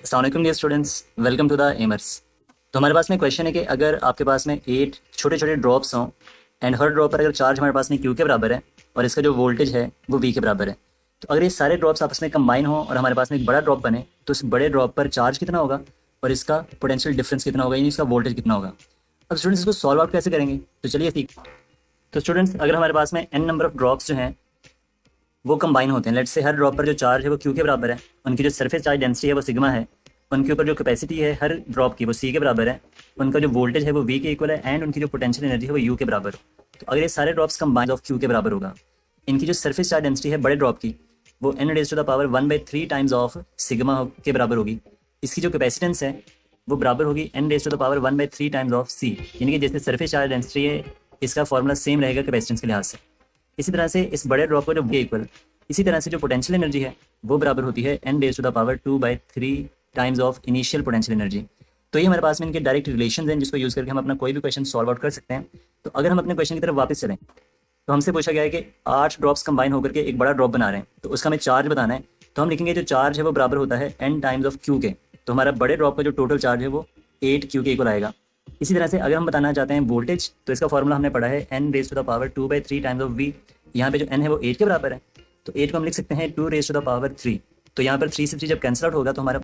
अस्सलाम वालेकुम dear students, welcome to the Aimers. तो हमारे पास में क्वेश्चन है कि अगर आपके पास में 8 छोटे छोटे ड्रॉप्स हों एंड हर ड्रॉप पर अगर चार्ज हमारे पास में क्यू के बराबर है और इसका जो वोल्टेज है वो वी के बराबर है, तो अगर ये सारे ड्रॉप्स आपस में कंबाइन हो और हमारे पास में एक बड़ा ड्रॉप बने तो इस बड़े ड्रॉप पर चार्ज कितना होगा और इसका पोटेंशियल डिफरेंस कितना होगा, यानी इसका वोल्टेज कितना होगा। अब स्टूडेंट्स इसको सॉल्व आउट कैसे करेंगे, तो चलिए सीख। तो स्टूडेंट्स अगर हमारे पास में n नंबर ऑफ ड्रॉप्स जो हैं वो कंबाइन होते हैं, लेट्स से हर ड्रॉप पर जो चार्ज है वो क्यू के बराबर है, उनकी जो सरफेस चार्ज डेंसिटी है वो सिग्मा है, उनके ऊपर जो कैपेसिटी है हर ड्रॉप की वो सी के बराबर है, उनका जो वोल्टेज है वो वी के इक्वल है एंड उनकी जो पोटेंशियल एनर्जी है वो यू के बराबर हो। तो अगर ये सारे ड्रॉप्स कंबाइन ऑफ क्यू के बराबर होगा, इनकी जो सरफेस चार्ज डेंसिटी है बड़े ड्रॉप की वो n raise to the power 1/3 times of sigma के बराबर होगी। इसकी जो कैपेसिटेंस है वो बराबर होगी n raise to the power 1/3 times of c, यानी कि जैसे सरफेस चार्ज डेंसिटी है इसका फॉर्मूला सेम रहेगा कैपेसिटेंस के लिहाज से। इसी तरह से इस बड़े ड्रॉप का जो इक्वल, इसी तरह से जो पोटेंशियल एनर्जी है वो बराबर होती है n raise to the power 2/3 times of initial potential energy. तो ये हमारे पास में इनके डायरेक्ट रिलेशन हैं जिसको यूज़ करके हम अपना कोई भी क्वेश्चन सॉल्व आउट कर सकते हैं। तो अगर हम अपने क्वेश्चन की तरफ वापस चलें तो हमसे पूछा गया है कि 8 ड्रॉप्स कंबाइन होकर के एक बड़ा ड्रॉप बना रहे हैं, तो उसका हमें चार्ज बताना है। तो हम लिखेंगे जो चार्ज है वो बराबर होता है n टाइम्स ऑफ क्यू के। तो हमारा बड़े ड्रॉप का जो टोटल चार्ज है वो 8 क्यू के इक्वल आएगा। इसी तरह से अगर हम बताना चाहते हैं वोल्टेज, तो इसका फॉर्मूला हमने पढ़ा है n raise to the power 2/3 times of v. यहाँ पे जो n है वो 8 के बराबर है, तो 8 को हम लिख सकते हैं 2 रेज टू द पावर 3। तो यहाँ पर 3 से 3 जब कैंसिल आउट होगा तो हमारा